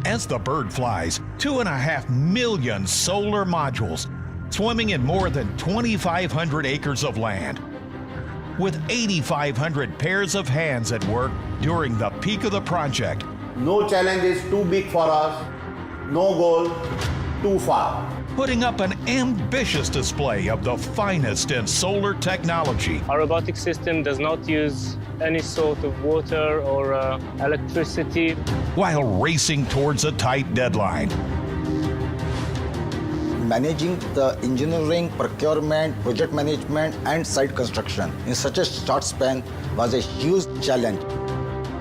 As the bird flies, 2.5 million solar modules swimming in more than 2,500 acres of land, with 8,500 pairs of hands at work during the peak of the project. No challenge is too big for us, no goal too far. Putting up an ambitious display of the finest in solar technology. Our robotic system does not use any sort of water or electricity, while racing towards a tight deadline. Managing the engineering, procurement, project management, and site construction in such a short span was a huge challenge.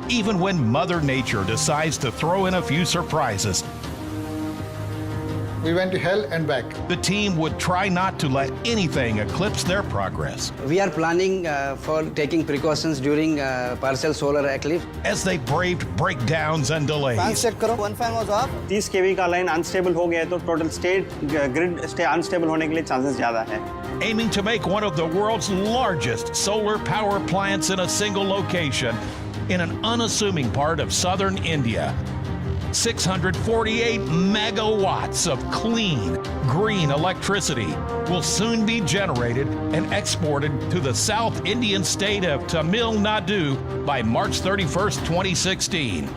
Even when Mother Nature decides to throw in a few surprises, we went to hell and back. the team would try not to let anything eclipse their progress. We are planning for taking precautions during partial solar eclipse. As they braved breakdowns and delays, check करो, one fan was off. 30 kV का line unstable हो गया तो total grid stay unstable होने के लिए chances ज्यादा है. aiming to make one of the world's largest solar power plants in a single location in an unassuming part of southern India. 648 megawatts of clean, green electricity will soon be generated and exported to the South Indian state of Tamil Nadu by March 31st, 2016.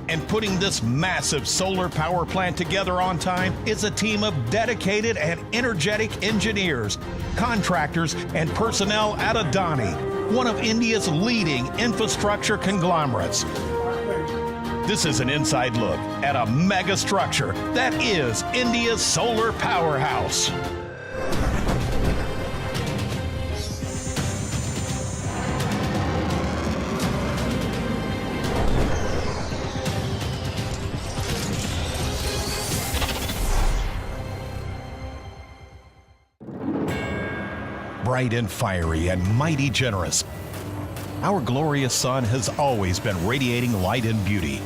And putting this massive solar power plant together on time is a team of dedicated and energetic engineers, contractors, and personnel at Adani, one of India's leading infrastructure conglomerates. This is an inside look at a mega structure that is India's solar powerhouse. Bright and fiery and mighty generous, our glorious sun has always been radiating light and beauty.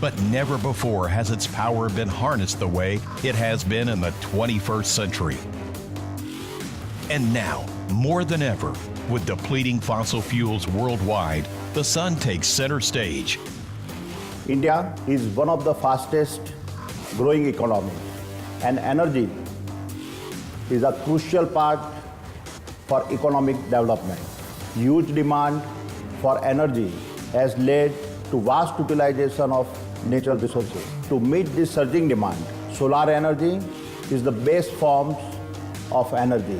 But never before has its power been harnessed the way it has been in the 21st century. And now, more than ever, with depleting fossil fuels worldwide, the sun takes center stage. India is one of the fastest growing economies, and energy is a crucial part for economic development. Huge demand for energy has led to vast utilization of natural resources. To meet this surging demand, solar energy is the best form of energy.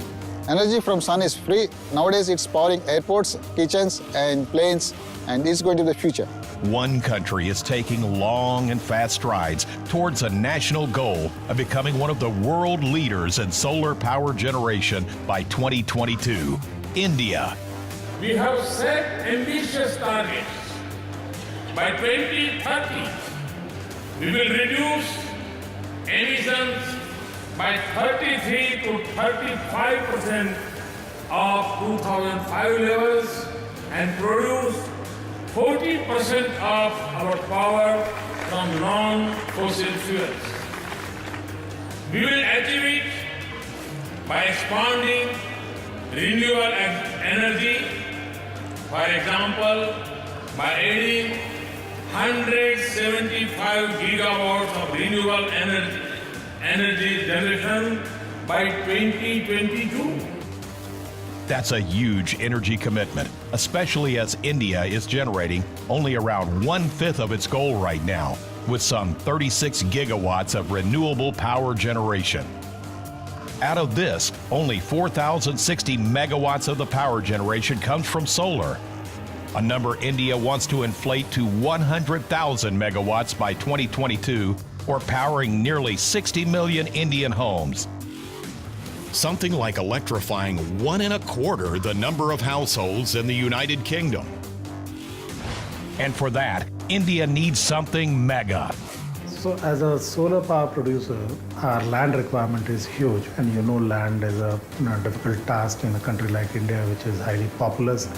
Energy from sun is free. Nowadays it's powering airports, kitchens and planes, and it's going to be the future. One country is taking long and fast strides towards a national goal of becoming one of the world leaders in solar power generation by 2022, India. We have set ambitious targets. By 2030, we will reduce emissions by 33 to 35% of 2005 levels and produce 40% of our power from non-fossil fuels. We will achieve it by expanding renewable energy, for example, by adding 175 gigawatts of renewable energy generation by 2022. That's a huge energy commitment, especially as India is generating only around 1/5 of its goal right now, with some 36 gigawatts of renewable power generation. Out of this, only 4,060 megawatts of the power generation comes from solar, a number India wants to inflate to 100,000 megawatts by 2022, or powering nearly 60 million Indian homes. Something like electrifying 1 1/4 the number of households in the United Kingdom. And for that, India needs something mega. So as a solar power producer, our land requirement is huge, and you know land is a difficult task in a country like India, which is highly populous.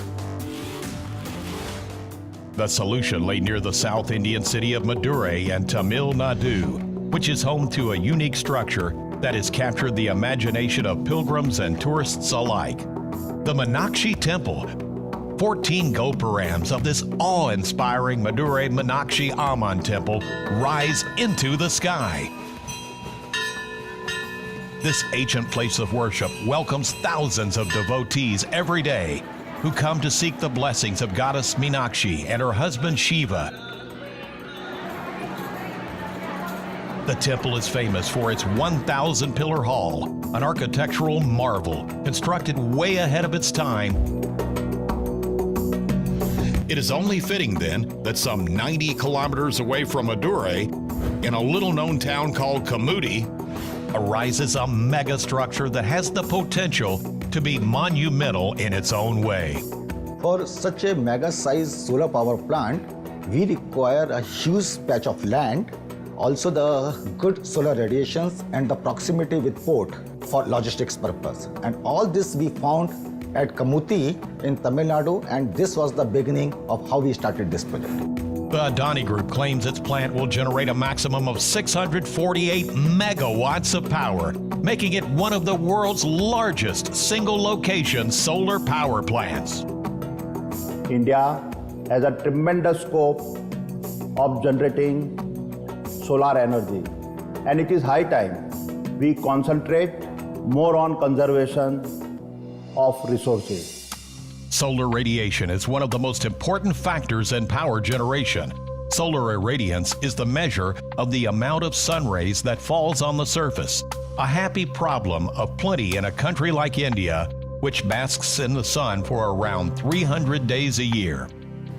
The solution lay near the South Indian city of Madurai and Tamil Nadu, which is home to a unique structure that has captured the imagination of pilgrims and tourists alike. The Meenakshi Temple. 14 gopurams of this awe-inspiring Madurai Meenakshi Amman temple rise into the sky. This ancient place of worship welcomes thousands of devotees every day who come to seek the blessings of goddess Meenakshi and her husband Shiva. The temple is famous for its 1,000-pillar hall, an architectural marvel constructed way ahead of its time. It is only fitting then that some 90 kilometers away from Madurai, in a little-known town called Kamuti, arises a mega structure that has the potential to be monumental in its own way. For such a mega-sized solar power plant, we require a huge patch of land, also the good solar radiations and the proximity with port for logistics purpose. And all this we found at Kamuti in Tamil Nadu, and this was the beginning of how we started this project. The Adani Group claims its plant will generate a maximum of 648 megawatts of power, making it one of the world's largest single-location solar power plants. India has a tremendous scope of generating solar energy, and it is high time we concentrate more on conservation of resources. Solar radiation is one of the most important factors in power generation. Solar irradiance is the measure of the amount of sun rays that falls on the surface, a happy problem of plenty in a country like India, which basks in the sun for around 300 days a year.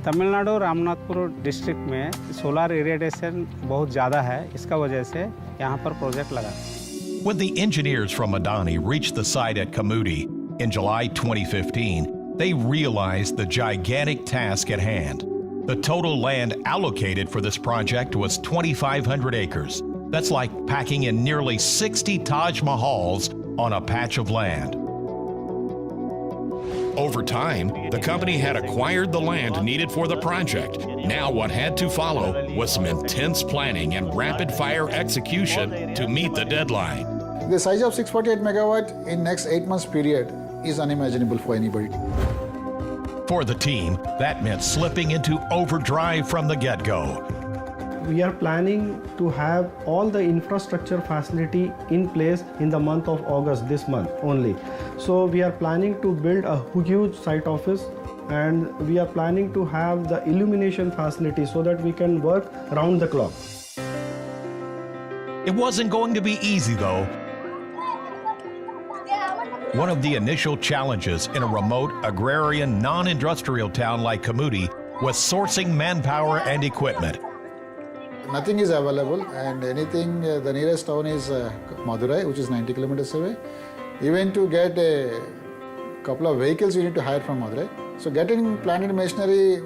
Tamil Nadu Ramnathpur district में solar irradiation बहुत ज़्यादा है, इसका वजह से यहाँ पर project लगा। When the engineers from Adani reached the site at Kamuti in July 2015, they realized the gigantic task at hand. The total land allocated for this project was 2,500 acres. That's like packing in nearly 60 Taj Mahals on a patch of land. Over time, the company had acquired the land needed for the project. Now what had to follow was some intense planning and rapid-fire execution to meet the deadline. The size of 648 megawatt in next 8 months period is unimaginable for anybody. For the team, that meant slipping into overdrive from the get-go. We are planning to have all the infrastructure facility in place in the month of August, this month only. So we are planning to build a huge site office, and we are planning to have the illumination facility so that we can work round the clock. It wasn't going to be easy though. One of the initial challenges in a remote, agrarian, non-industrial town like Kamuti was sourcing manpower and equipment. Nothing is available, and anything, the nearest town is Madurai, which is 90 kilometers away. Even to get a couple of vehicles, you need to hire from Madurai. So getting plant and machinery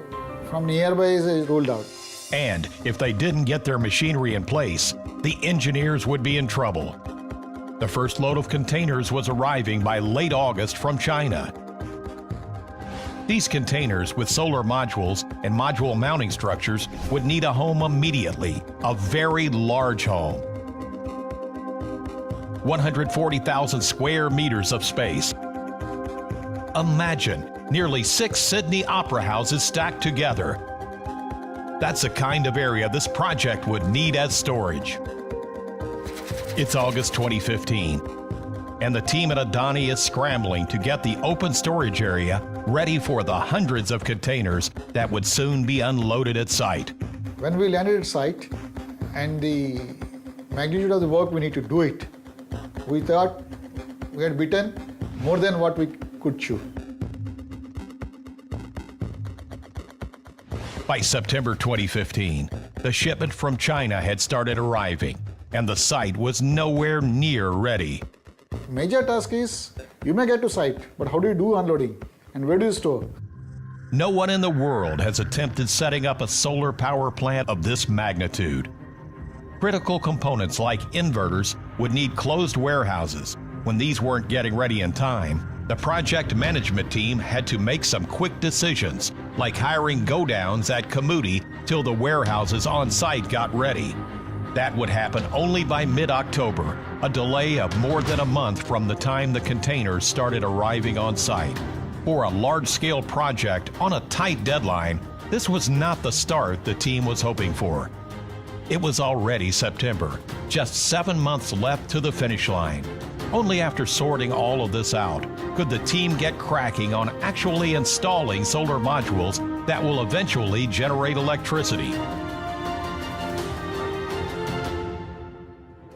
from nearby is ruled out. And if they didn't get their machinery in place, the engineers would be in trouble. The first load of containers was arriving by late August from China. These containers with solar modules and module mounting structures would need a home immediately, a very large home. 140,000 square meters of space. Imagine nearly 6 Sydney opera houses stacked together. That's the kind of area this project would need as storage. It's August 2015, and the team at Adani is scrambling to get the open storage area ready for the hundreds of containers that would soon be unloaded at site. When we landed at site and the magnitude of the work we need to do it, we thought we had bitten more than what we could chew. By September 2015, the shipment from China had started arriving, and the site was nowhere near ready. Major task is, you may get to site, but how do you do unloading? And where do you store? No one in the world has attempted setting up a solar power plant of this magnitude. Critical components like inverters would need closed warehouses. When these weren't getting ready in time, the project management team had to make some quick decisions, like hiring go-downs at Kamuti till the warehouses on site got ready. That would happen only by mid-October, a delay of more than a month from the time the containers started arriving on site. For a large-scale project on a tight deadline, this was not the start the team was hoping for. It was already September, just 7 months left to the finish line. Only after sorting all of this out could the team get cracking on actually installing solar modules that will eventually generate electricity.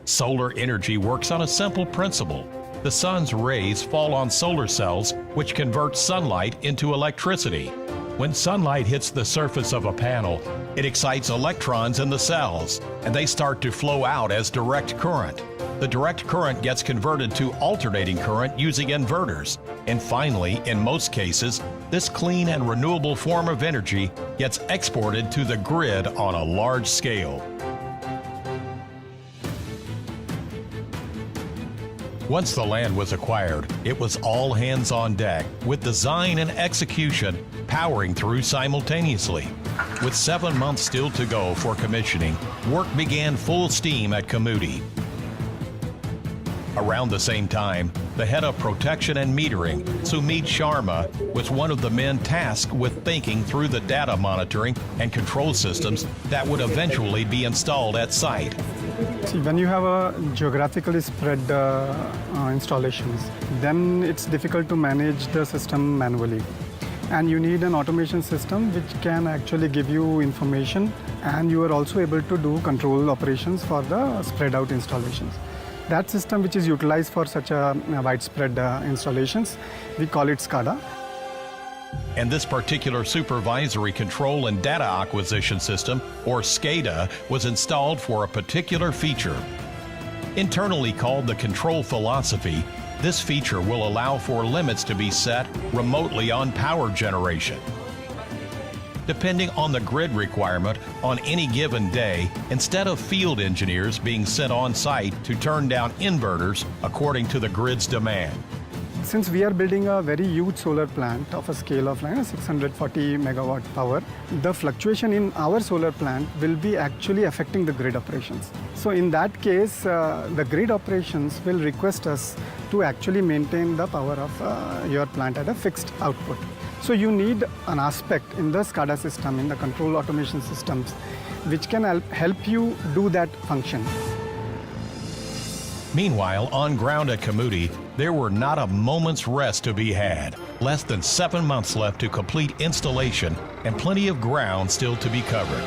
Solar energy works on a simple principle. The sun's rays fall on solar cells, which convert sunlight into electricity. When sunlight hits the surface of a panel, it excites electrons in the cells, and they start to flow out as direct current. The direct current gets converted to alternating current using inverters. And finally, in most cases, this clean and renewable form of energy gets exported to the grid on a large scale. Once the land was acquired, it was all hands on deck, with design and execution powering through simultaneously. With 7 months still to go for commissioning, work began full steam at Kamudi. Around the same time, the head of protection and metering, Sumit Sharma, was one of the men tasked with thinking through the data monitoring and control systems that would eventually be installed at site. See, when you have a geographically spread installations, then it's difficult to manage the system manually. And you need an automation system which can actually give you information, and you are also able to do control operations for the spread out installations. That system which is utilized for such a widespread installations, we call it SCADA. And this particular supervisory control and data acquisition system, or SCADA, was installed for a particular feature. Internally called the control philosophy, this feature will allow for limits to be set remotely on power generation. Depending on the grid requirement on any given day, instead of field engineers being sent on site to turn down inverters according to the grid's demand. Since we are building a very huge solar plant of a scale of 640 megawatt power, the fluctuation in our solar plant will be actually affecting the grid operations. So in that case, the grid operations will request us to actually maintain the power of your plant at a fixed output. So you need an aspect in the SCADA system, in the control automation systems, which can help you do that function. Meanwhile, on ground at Kamudi, there were not a moment's rest to be had. Less than 7 months left to complete installation and plenty of ground still to be covered.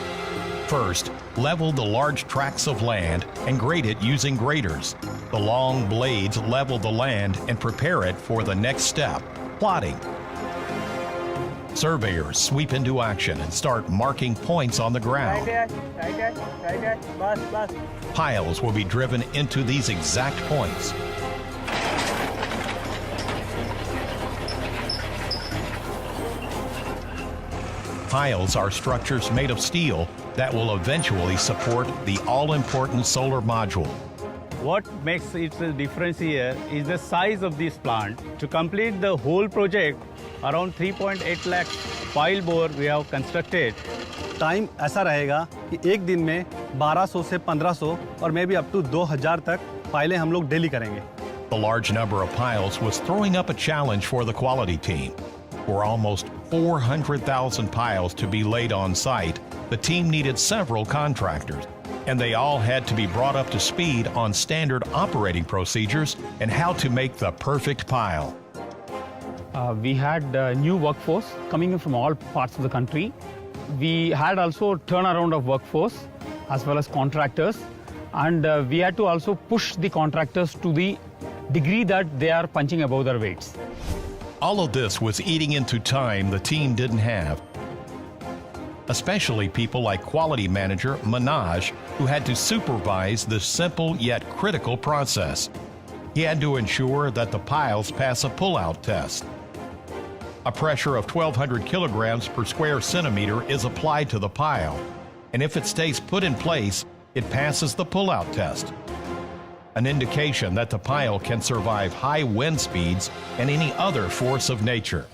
First, level the large tracts of land and grade it using graders. The long blades level the land and prepare it for the next step, plotting. Surveyors sweep into action and start marking points on the ground. Piles will be driven into these exact points. Piles are structures made of steel that will eventually support the all-important solar module. What makes it the difference here is the size of this plant. To complete the whole project, around 3.8 lakh pile bore we have constructed. Time ऐसा रहेगा कि एक दिन में 1200 से 1500 और may be up to 2000 तक फाइलें हम लोग डेली करेंगे. The large number of piles was throwing up a challenge for the quality team. For almost 400,000 piles to be laid on site, the team needed several contractors, and they all had to be brought up to speed on standard operating procedures and how to make the perfect pile. We had a new workforce coming in from all parts of the country. We had also turnaround of workforce as well as contractors, and we had to also push the contractors to the degree that they are punching above their weights. All of this was eating into time the team didn't have, especially people like quality manager Manoj, who had to supervise this simple yet critical process. He had to ensure that the piles pass a pull-out test. A pressure of 1,200 kilograms per square centimeter is applied to the pile, and if it stays put in place, it passes the pull-out test, an indication that the pile can survive high wind speeds and any other force of nature.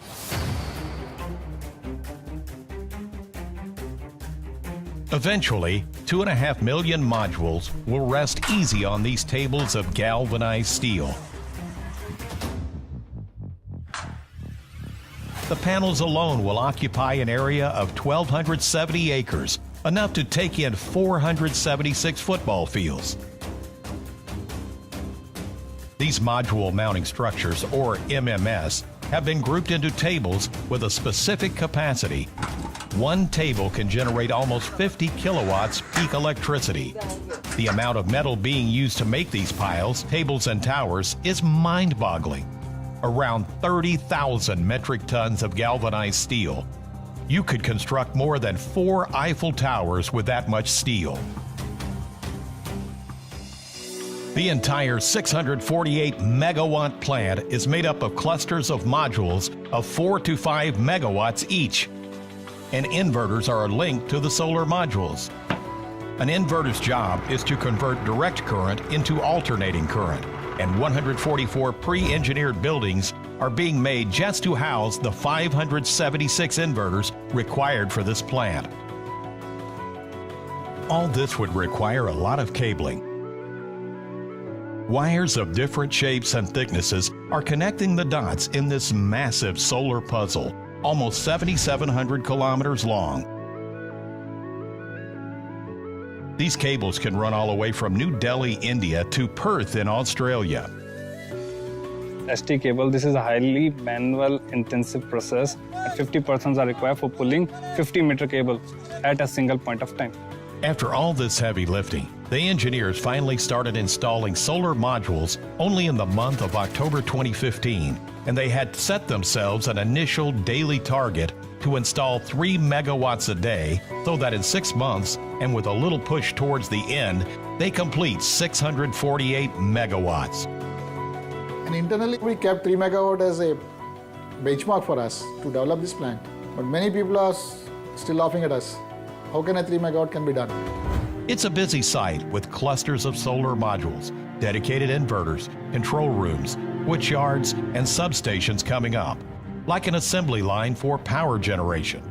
Eventually, 2.5 million modules will rest easy on these tables of galvanized steel. The panels alone will occupy an area of 1,270 acres, enough to take in 476 football fields. These module mounting structures, or MMS, have been grouped into tables with a specific capacity. One table can generate almost 50 kilowatts peak electricity. The amount of metal being used to make these piles, tables, and towers is mind-boggling. Around 30,000 metric tons of galvanized steel. You could construct more than 4 Eiffel Towers with that much steel. The entire 648 megawatt plant is made up of clusters of modules of 4 to 5 megawatts each, and inverters are linked to the solar modules. An inverter's job is to convert direct current into alternating current, and 144 pre-engineered buildings are being made just to house the 576 inverters required for this plant. All this would require a lot of cabling. Wires of different shapes and thicknesses are connecting the dots in this massive solar puzzle, almost 7,700 kilometers long. These cables can run all the way from New Delhi, India to Perth in Australia. ST cable, this is a highly manual intensive process, and 50 persons are required for pulling 50-meter cable at a single point of time. After all this heavy lifting, the engineers finally started installing solar modules only in the month of October 2015, and they had set themselves an initial daily target to install 3 megawatts a day, so that in 6 months, and with a little push towards the end, they complete 648 megawatts. And internally, we kept 3 megawatt as a benchmark for us to develop this plant. But many people are still laughing at us. How can a 3 megawatt can be done? It's a busy site with clusters of solar modules, dedicated inverters, control rooms, switch yards, and substations coming up, like an assembly line for power generation.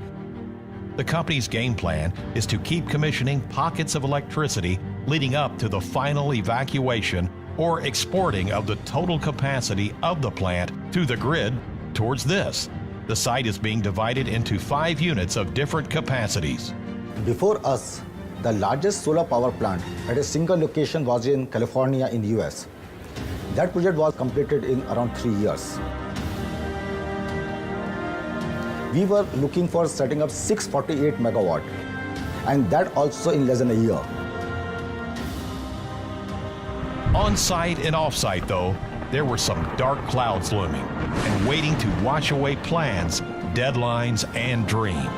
The company's game plan is to keep commissioning pockets of electricity leading up to the final evacuation or exporting of the total capacity of the plant through the grid towards this. The site is being divided into 5 units of different capacities. Before us, the largest solar power plant at a single location was in California in the US. That project was completed in around 3 years. We were looking for setting up 648 megawatt, and that also in less than a year. On-site and off-site, though, there were some dark clouds looming and waiting to wash away plans, deadlines, and dreams.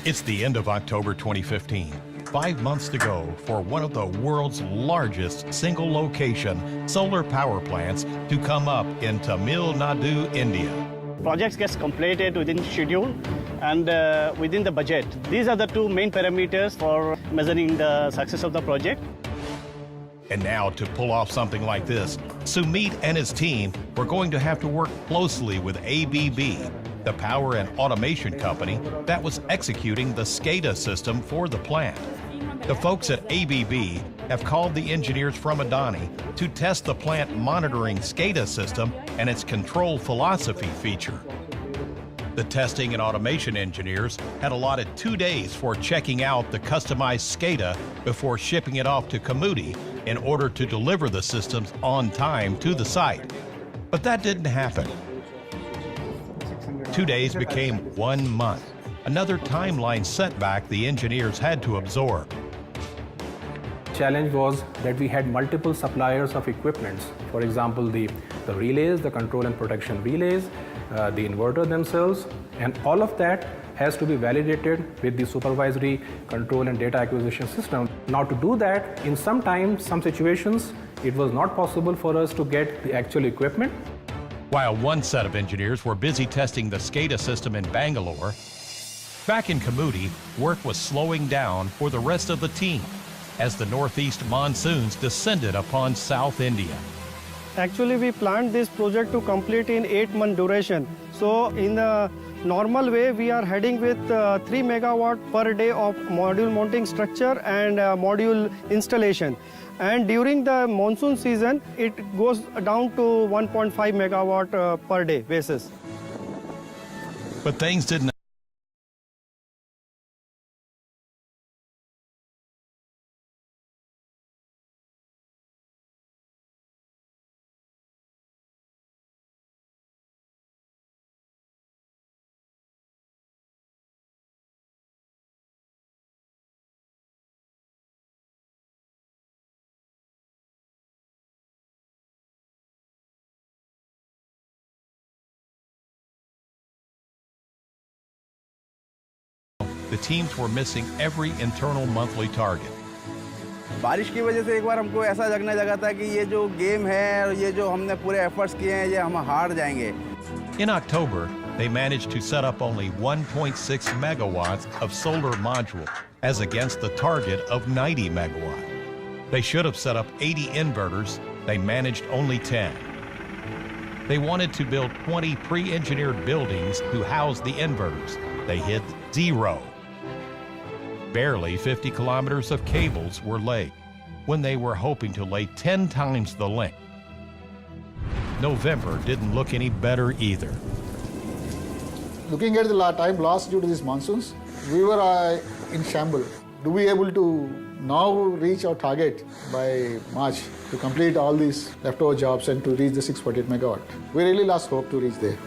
It's the end of October 2015. 5 months to go for one of the world's largest single-location solar power plants to come up in Tamil Nadu, India. Projects gets completed within schedule and within the budget. These are the 2 main parameters for measuring the success of the project. And now, to pull off something like this, Sumit and his team were going to have to work closely with ABB, the power and automation company that was executing the SCADA system for the plant. The folks at ABB have called the engineers from Adani to test the plant monitoring SCADA system and its control philosophy feature. The testing and automation engineers had allotted 2 days for checking out the customized SCADA before shipping it off to Kamudi in order to deliver the systems on time to the site. But that didn't happen. 2 days became 1 month, another timeline setback the engineers had to absorb. Challenge was that we had multiple suppliers of equipments. For example, the relays, the control and protection relays, the inverter themselves, and all of that has to be validated with the supervisory control and data acquisition system. Now, to do that, in some situations, it was not possible for us to get the actual equipment. While one set of engineers were busy testing the SCADA system in Bangalore, back in Kamudi, work was slowing down for the rest of the team as the northeast monsoons descended upon South India. Actually, we planned this project to complete in 8-month duration. So in the normal way, we are heading with 3 megawatt per day of module mounting structure and module installation. And during the monsoon season, it goes down to 1.5 megawatt per day basis. But things didn't. The teams were missing every internal monthly target. बारिश की वजह से एक बार हमको ऐसा लगने लगा था कि ये जो गेम है और ये जो हमने पूरे एफर्ट्स किए हैं ये हम हार जाएंगे. In October, they managed to set up only 1.6 megawatts of solar module as against the target of 90 megawatt. They should have set up 80 inverters. They managed only 10. They wanted to build 20 pre-engineered buildings to house the inverters. They hit 0. Barely 50 kilometers of cables were laid when they were hoping to lay 10 times the length. November didn't look any better either. Looking at the time lost due to these monsoons, we were in shambles. Do we able to now reach our target by March to complete all these leftover jobs and to reach the 648 megawatt? We really lost hope to reach there.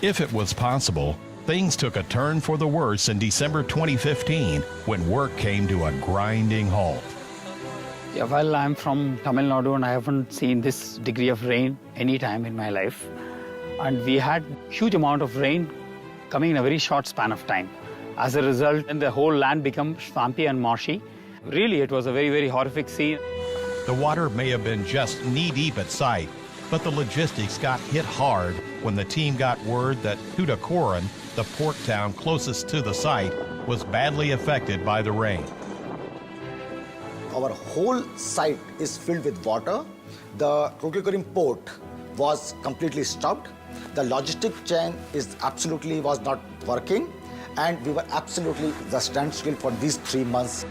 If it was possible, things took a turn for the worse in December 2015 when work came to a grinding halt. Yeah, well, I'm from Tamil Nadu and I haven't seen this degree of rain any time in my life. And we had huge amount of rain coming in a very short span of time. As a result, the whole land became swampy and marshy. Really, it was a very, very horrific scene. The water may have been just knee-deep at site, but the logistics got hit hard when the team got word that Tuticorin, the port town closest to the site, was badly affected by the rain. Our whole site is filled with water. The Tuticorin port was completely stopped. The logistic chain was not working, and we were absolutely the standstill for these 3 months.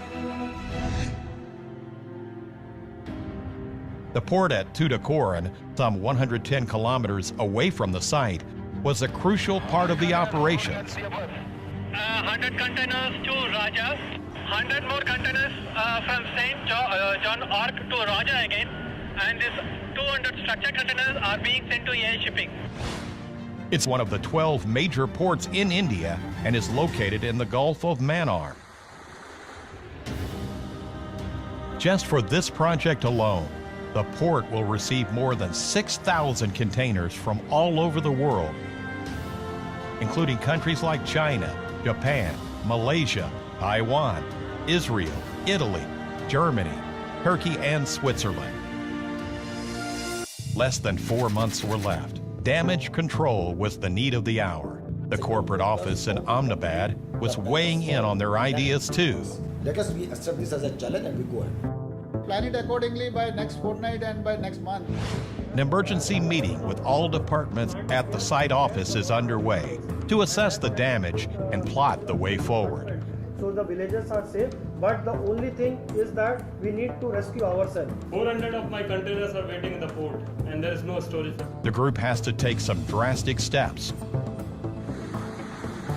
The port at Tuticorin, some 110 kilometers away from the site, was a crucial part of the operations. 100 containers to Raja, 100 more containers from St. John Arc to Raja again, and this 200 structured containers are being sent to air shipping. It's one of the 12 major ports in India and is located in the Gulf of Mannar. Just for this project alone, the port will receive more than 6,000 containers from all over the world, including countries like China, Japan, Malaysia, Taiwan, Israel, Italy, Germany, Turkey, and Switzerland. Less than 4 months were left. Damage control was the need of the hour. The corporate office in Ahmedabad was weighing in on their ideas too. Let us accept this as a challenge and we go ahead. Plan it accordingly by next fortnight and by next month. An emergency meeting with all departments at the site office is underway to assess the damage and plot the way forward. So the villagers are safe, but the only thing is that we need to rescue ourselves. 400 of my containers are waiting in the port and there is no storage. The group has to take some drastic steps.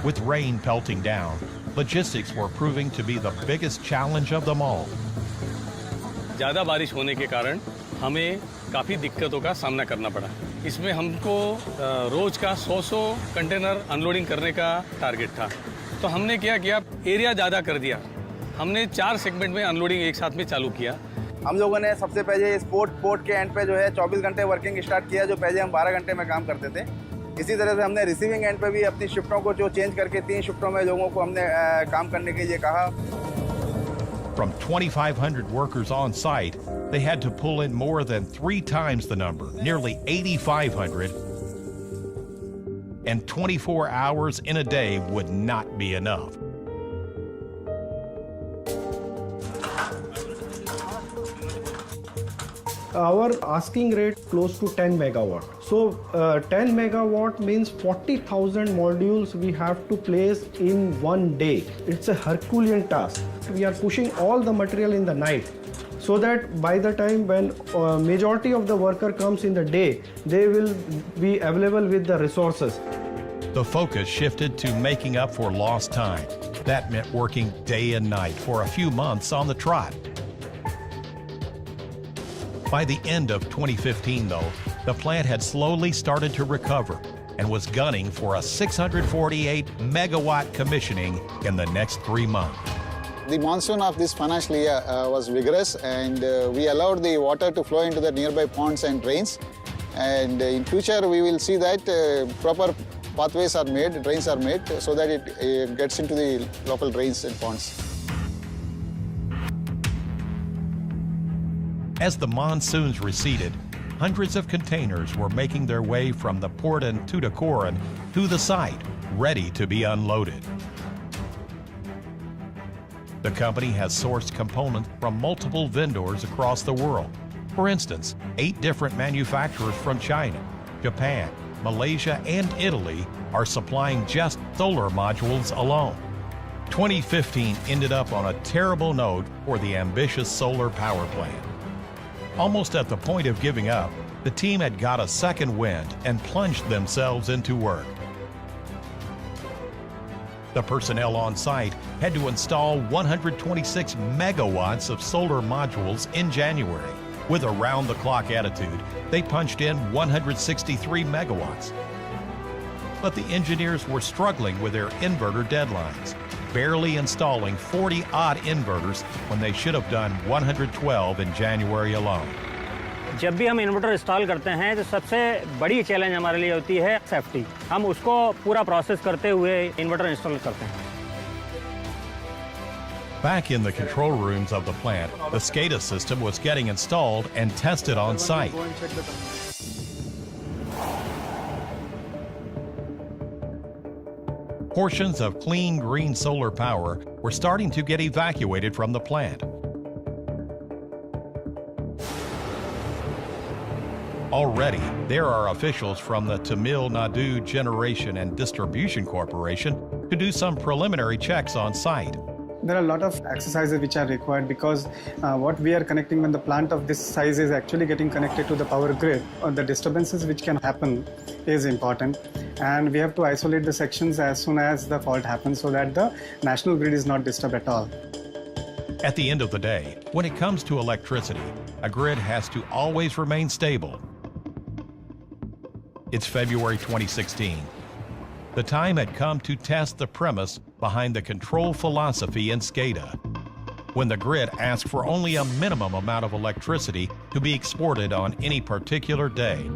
With rain pelting down, logistics were proving to be the biggest challenge of them all. ज़्यादा बारिश होने के कारण हमें काफ़ी दिक्कतों का सामना करना पड़ा. इसमें हमको रोज का 100 कंटेनर अनलोडिंग करने का टारगेट था. तो हमने क्या किया, एरिया ज़्यादा कर दिया. हमने 4 सेगमेंट में अनलोडिंग एक साथ में चालू किया. हम लोगों ने सबसे पहले इस पोर्ट के एंड पे जो है 24 घंटे वर्किंग स्टार्ट किया, जो पहले हम 12 घंटे में काम करते थे. इसी तरह से हमने रिसीविंग एंड पे भी अपनी शिफ्टों को जो चेंज करके 3 शिफ्टों में लोगों को हमने काम करने के लिए कहा. From 2,500 workers on site, they had to pull in more than 3 times the number, nearly 8,500, and 24 hours in a day would not be enough. our asking rate close to 10 megawatt. So 10 megawatt means 40,000 modules we have to place in one day. It's a Herculean task. We are pushing all the material in the night, so that by the time when majority of the worker comes in the day, they will be available with the resources. The focus shifted to making up for lost time. That meant working day and night for a few months on the trot. By the end of 2015, though, the plant had slowly started to recover and was gunning for a 648 megawatt commissioning in the next 3 months. The monsoon of this financial year was vigorous, and we allowed the water to flow into the nearby ponds and drains. And in future, we will see that proper pathways are made, drains are made, so that it gets into the local drains and ponds. As the monsoons receded, hundreds of containers were making their way from the port in Tuticorin to the site, ready to be unloaded. The company has sourced components from multiple vendors across the world. For instance, 8 different manufacturers from China, Japan, Malaysia, and Italy are supplying just solar modules alone. 2015 ended up on a terrible note for the ambitious solar power plant. Almost at the point of giving up, the team had got a second wind and plunged themselves into work. The personnel on site had to install 126 megawatts of solar modules in January. With a round-the-clock attitude, they punched in 163 megawatts. But the engineers were struggling with their inverter deadlines, barely installing 40-odd inverters when they should have done 112 in January alone. जब भी हम inverter install करते हैं तो सबसे बड़ी challenge हमारे लिए होती है सेफ्टी। हम उसको पूरा प्रोसेस करते हुए इन्वर्टर इंस्टॉल करते हैं। Back in the control rooms of the plant, the SCADA system was getting installed and tested on site. Portions of clean green solar power were starting to get evacuated from the plant. Already, there are officials from the Tamil Nadu Generation and Distribution Corporation to do some preliminary checks on site. There are a lot of exercises which are required because what we are connecting when the plant of this size is actually getting connected to the power grid, the disturbances which can happen is important, and we have to isolate the sections as soon as the fault happens so that the national grid is not disturbed at all. At the end of the day, when it comes to electricity, a grid has to always remain stable. It's February 2016. The time had come to test the premise behind the control philosophy in SCADA, when the grid asked for only a minimum amount of electricity to be exported on any particular day.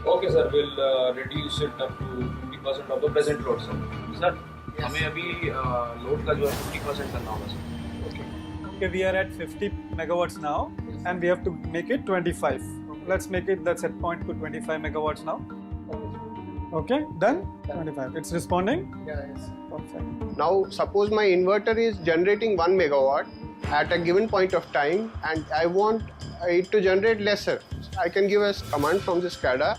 Okay, sir, we'll reduce it up to 50% of the present load, sir. Sir, हमें अभी load का जो है 50% करना होगा, sir. Okay, we are at 50 megawatts now, and we have to make it 25. Let's make it the set point to 25 megawatts now. Okay, done? 25. It's responding? Yeah, yes. Perfect. Now, suppose my inverter is generating 1 megawatt at a given point of time, and I want it to generate lesser. I can give a command from the SCADA,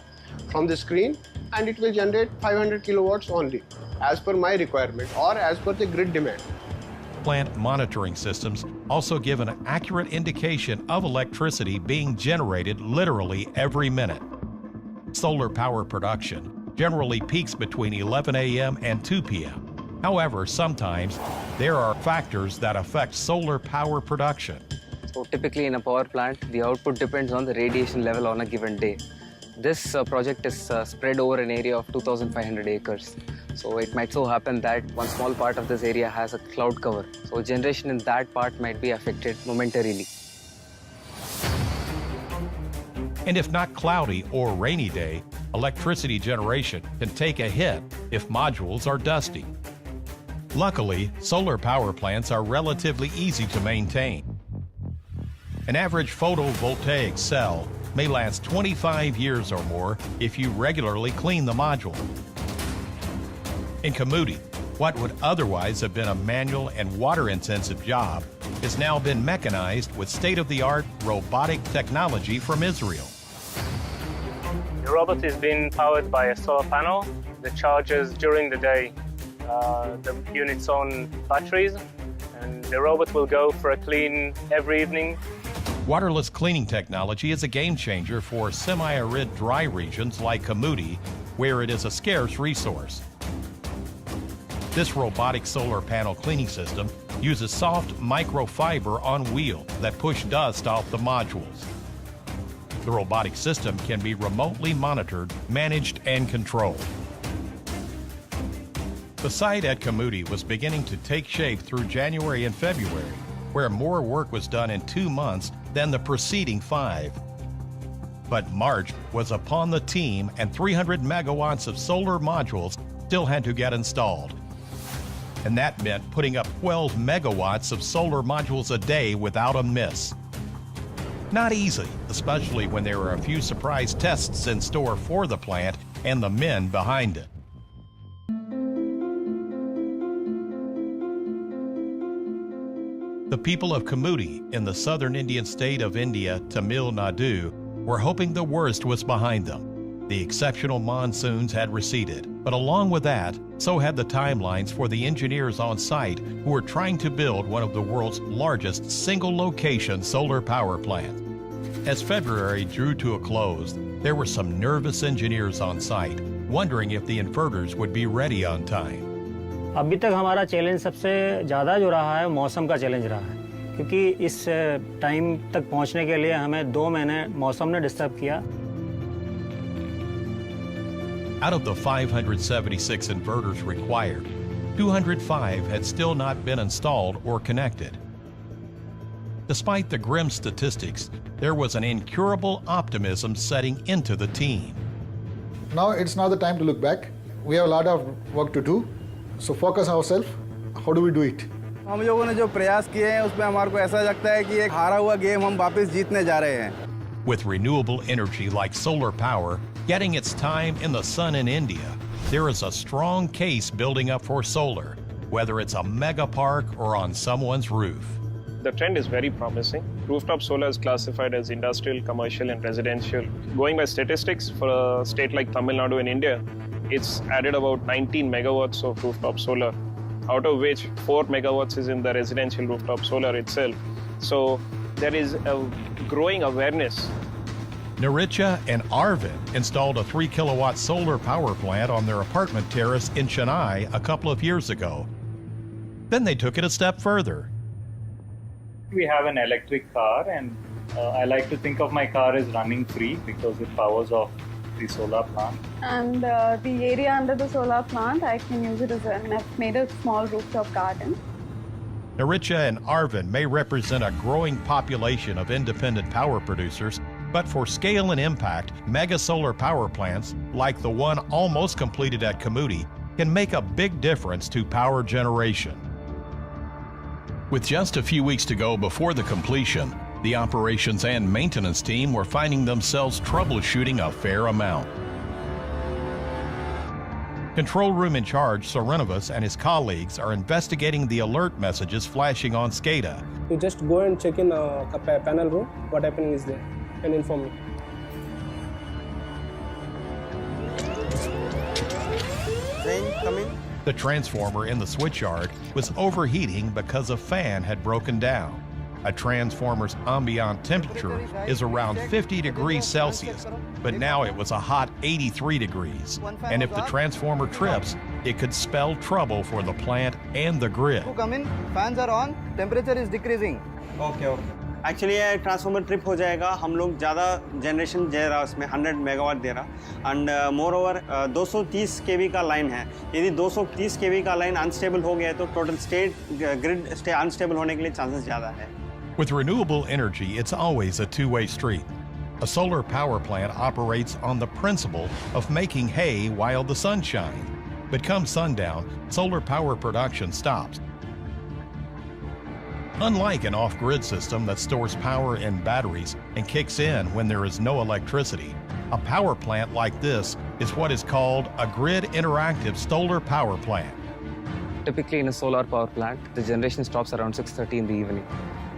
from the screen, and it will generate 500 kilowatts only, as per my requirement or as per the grid demand. Plant monitoring systems also give an accurate indication of electricity being generated literally every minute. Solar power production generally peaks between 11 a.m. and 2 p.m. However, sometimes there are factors that affect solar power production. So typically in a power plant, the output depends on the radiation level on a given day. This project is spread over an area of 2,500 acres. So it might so happen that one small part of this area has a cloud cover. So generation in that part might be affected momentarily. And if not cloudy or rainy day, electricity generation can take a hit if modules are dusty. Luckily, solar power plants are relatively easy to maintain. An average photovoltaic cell may last 25 years or more if you regularly clean the module. In Kamuti, What would otherwise have been a manual and water-intensive job has now been mechanized with state-of-the-art robotic technology from Israel. The robot is being powered by a solar panel that charges during the day the unit's own batteries, and the robot will go for a clean every evening. Waterless cleaning technology is a game changer for semi-arid dry regions like Kamudi, where it is a scarce resource. This robotic solar panel cleaning system uses soft microfiber on wheels that push dust off the modules. The robotic system can be remotely monitored, managed, and controlled. The site at Kamudi was beginning to take shape through January and February, where more work was done in 2 months than the preceding 5. But March was upon the team, and 300 megawatts of solar modules still had to get installed. And that meant putting up 12 megawatts of solar modules a day without a miss. Not easy, especially when there were a few surprise tests in store for the plant and the men behind it. The people of Kamudi in the southern Indian state of India, Tamil Nadu, were hoping the worst was behind them. The exceptional monsoons had receded, but along with that, so had the timelines for the engineers on site who were trying to build one of the world's largest single-location solar power plants. As February drew to a close, there were some nervous engineers on site, wondering if the inverters would be ready on time. अभी तक हमारा challenge सबसे ज़्यादा जो रहा है मौसम का चैलेंज रहा है, क्योंकि इस टाइम तक पहुंचने के लिए हमें 2 महीने मौसम ने डिस्टर्ब किया. Out of the 576 inverters required, 205 had still not been installed or connected. Despite the grim statistics, there was an incurable optimism setting into the team. Now it's not the time to look back. We have a lot of work to do. So focus ourselves. How do we do it? हम लोगों ने जो प्रयास किए हैं उसमें हमारे को ऐसा लगता है कि एक हारा हुआ गेम हम वापस जीतने जा रहे हैं. With renewable energy like solar power getting its time in the sun in India, there is a strong case building up for solar, whether it's a mega park or on someone's roof. The trend is very promising. Rooftop solar is classified as industrial, commercial, and residential. Going by statistics, for a state like Tamil Nadu in India, it's added about 19 megawatts of rooftop solar, out of which 4 megawatts is in the residential rooftop solar itself. So there is a growing awareness. Naricha and Arvind installed a 3-kilowatt solar power plant on their apartment terrace in Chennai a couple of years ago. Then they took it a step further. We have an electric car, and I like to think of my car as running free because it powers off the solar plant. And the area under the solar plant, I can use it as I've made a small rooftop garden. Naricha and Arvind may represent a growing population of independent power producers, but for scale and impact, mega solar power plants, like the one almost completed at Kamudi, can make a big difference to power generation. With just a few weeks to go before the completion, the operations and maintenance team were finding themselves troubleshooting a fair amount. Control room in charge, Srinivas, and his colleagues are investigating the alert messages flashing on SCADA. You just go and check in a panel room, what happening is there, and inform me. Come in. The transformer in the switchyard was overheating because a fan had broken down. A transformer's ambient temperature is around 50 degrees Celsius, but now it was a hot 83 degrees. And if the transformer trips, it could spell trouble for the plant and the grid. Come in, fans are on, temperature is decreasing. Okay. Actually ये transformer trip हो जाएगा. हम लोग ज़्यादा generation दे रहा उसमें 100 megawatt दे रहा, and more over 230 केवी का लाइन है. यदि 230 केवी का लाइन अनस्टेबल हो गया तो total state grid stay unstable होने के लिए चांसेस ज़्यादा है. With renewable energy, it's always a two-way street. A solar power plant operates on the principle of making hay while the sun shines. But come sundown, solar power production stops. Unlike an off-grid system that stores power in batteries and kicks in when there is no electricity, a power plant like this is what is called a grid interactive solar power plant. typically in a solar power plant, the generation stops around 6:30 in the evening.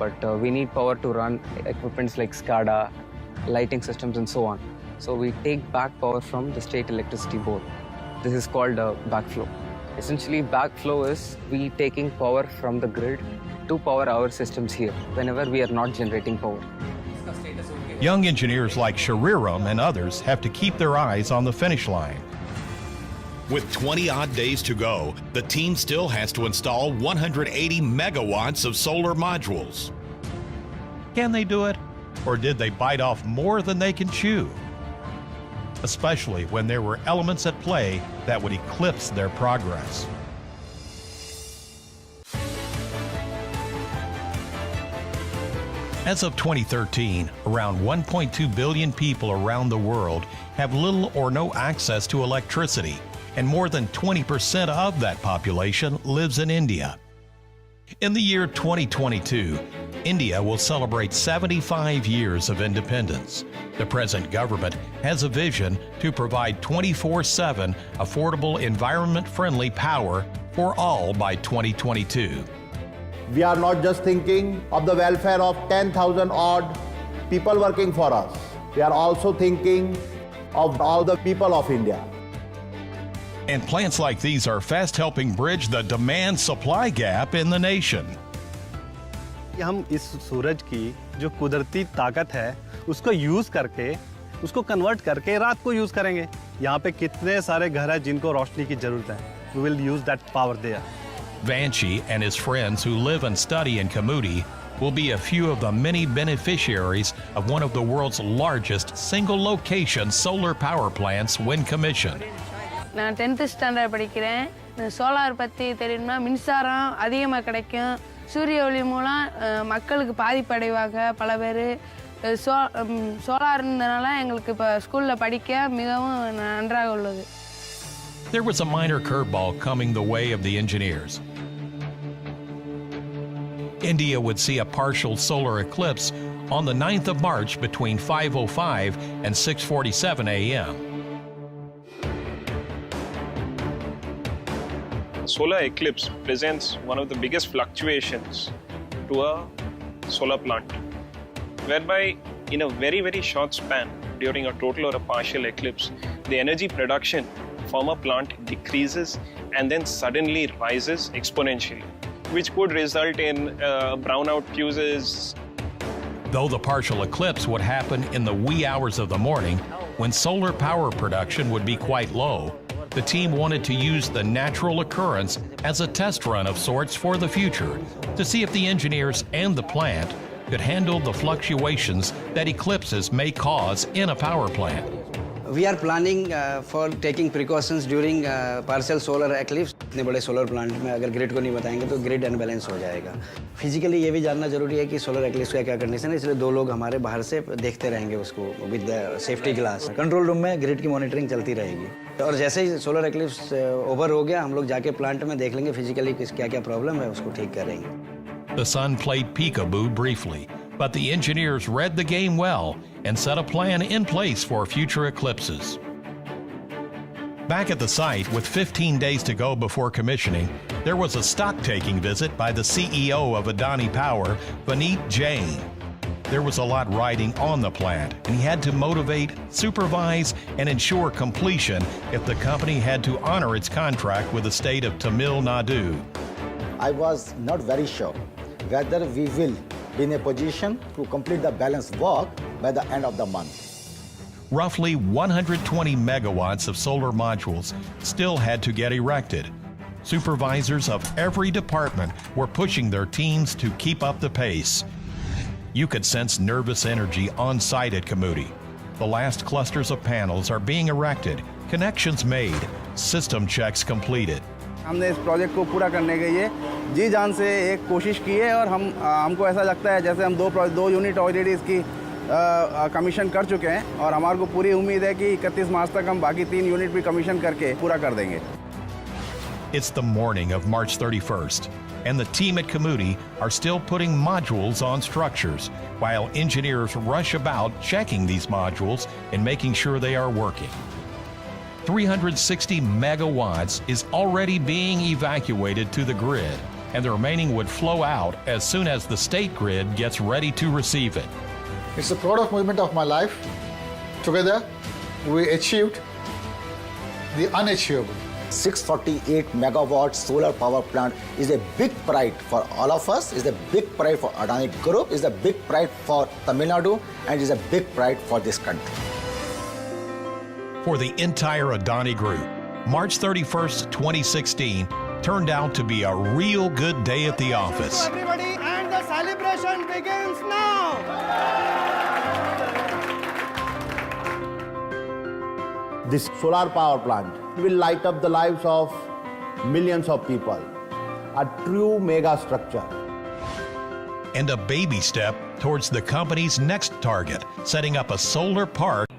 But we need power to run equipments like SCADA, lighting systems, and so on. So we take back power from the state electricity board. This is called backflow. Essentially, backflow is we taking power from the grid to power our systems here whenever we are not generating power. Young engineers like Shariram and others have to keep their eyes on the finish line. With 20-odd days to go, the team still has to install 180 megawatts of solar modules. Can they do it? Or did they bite off more than they can chew? Especially when there were elements at play that would eclipse their progress. As of 2013, around 1.2 billion people around the world have little or no access to electricity, and more than 20% of that population lives in India. In the year 2022, India will celebrate 75 years of independence. The present government has a vision to provide 24/7 affordable, environment-friendly power for all by 2022. We are not just thinking of the welfare of 10,000 odd people working for us. We are also thinking of all the people of India. And plants like these are fast helping bridge the demand-supply gap in the nation. हम इस सूरज की जो कुदरती ताकत है उसको use करके उसको कन्वर्ट करके रात को यूज़ करेंगे। यहाँ पे कितने सारे घर हैं जिनको रोशनी की ज़रूरत है। We will use that power there. Vanchi and his friends who live and study in Kamuti will be a few of the many beneficiaries of one of the world's largest single-location solar power plants when commissioned. நான் 10th standard படிக்கிறேன். Solar பற்றி தெரியும்னா மின்சாரம் அதிகமாக கிடைக்கும். சூரிய ஒளி மூலம் மக்களுக்கு பாதிப்படைவாங்க பல பேர். சோலார் இருந்தனால எங்களுக்கு இப்போ ஸ்கூலில் படிக்க மிகவும் நன்றாக உள்ளது. There was a minor curveball coming the way of the engineers. India would see a partial solar eclipse on the 9th of March between 5:05 and 6:47 a.m. Solar eclipse presents one of the biggest fluctuations to a solar plant, whereby in a very, very short span during a total or a partial eclipse, the energy production from a plant decreases and then suddenly rises exponentially, which could result in brownout fuses. Though the partial eclipse would happen in the wee hours of the morning, when solar power production would be quite low, the team wanted to use the natural occurrence as a test run of sorts for the future to see if the engineers and the plant could handle the fluctuations that eclipses may cause in a power plant. We are planning for taking precautions during partial solar eclipse. इतने बड़े solar plant में अगर grid को नहीं बताएंगे तो grid unbalance हो जाएगा। फिजिकली ये भी जानना जरूरी है कि सोलर एक्लिप्स का क्या कंडीशन है, इसलिए 2 लोग हमारे बाहर से देखते रहेंगे उसको with safety glass. Control room में ग्रिड की मॉनिटरिंग चलती रहेगी और जैसे ही सोलर एक्लिप्स ओवर हो गया हम लोग जाके प्लांट में देख लेंगे फिजिकली क्या क्या प्रॉब्लम है उसको ठीक करेंगे। The sun played peekaboo briefly, but the engineers read the game well and set a plan in place for future eclipses. Back at the site, with 15 days to go before commissioning, there was a stock-taking visit by the CEO of Adani Power, Vineet Jain. There was a lot riding on the plant, and he had to motivate, supervise, and ensure completion if the company had to honor its contract with the state of Tamil Nadu. I was not very sure whether we will be in a position to complete the balance work by the end of the month. Roughly 120 megawatts of solar modules still had to get erected. Supervisors of every department were pushing their teams to keep up the pace. You could sense nervous energy on site at Kamuti. The last clusters of panels are being erected, connections made, system checks completed. हमने इस project को पूरा करने के लिए जी जान से एक कोशिश की है और हमको ऐसा लगता है जैसे हम दो यूनिट ऑलरेडी इसकी कमीशन कर चुके हैं और हमारे को पूरी उम्मीद है कि 31 मार्च तक हम बाकी 3 यूनिट भी कमीशन करके पूरा कर देंगे। It's the morning of March 31st, and the team at Kamuti are still putting modules on structures, while engineers rush about checking these modules and making sure they are working. 360 megawatts is already being evacuated to the grid, and the remaining would flow out as soon as the state grid gets ready to receive it. It's the proudest moment of my life. Together, we achieved the unachievable. 648 megawatt solar power plant is a big pride for all of us, is a big pride for Adani Group, is a big pride for Tamil Nadu, and is a big pride for this country. For the entire Adani Group, March 31st, 2016 turned out to be a real good day at the office. Everybody, and the celebration begins now. This solar power plant will light up the lives of millions of people. A true mega structure. And a baby step towards the company's next target, setting up a solar park